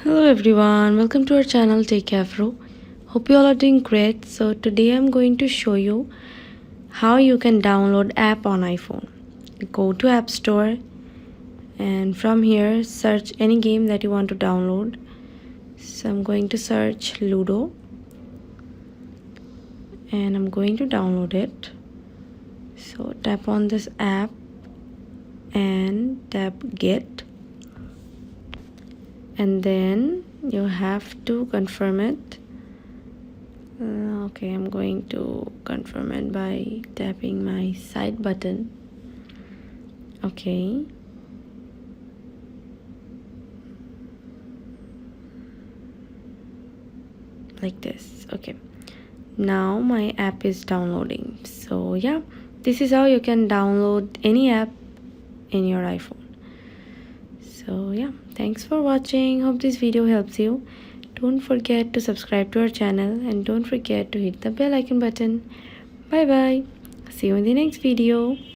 Hello everyone, welcome to our channel Techavro. Hope you all are doing great. So today I'm going to show you how you can download app on iPhone. Go to App Store and from here search any game that you want to download. So I'm going to search Ludo and I'm going to download it. So tap on this app and tap Get, and then you have to confirm it. Okay, I'm going to confirm it by tapping my side button. Okay, like this. Okay, now my app is downloading. So yeah, this is how you can download any app in your iPhone. So yeah, thanks for watching. Hope this video helps you. Don't forget to subscribe to our channel and don't forget to hit the bell icon button. Bye bye. See you in the next video.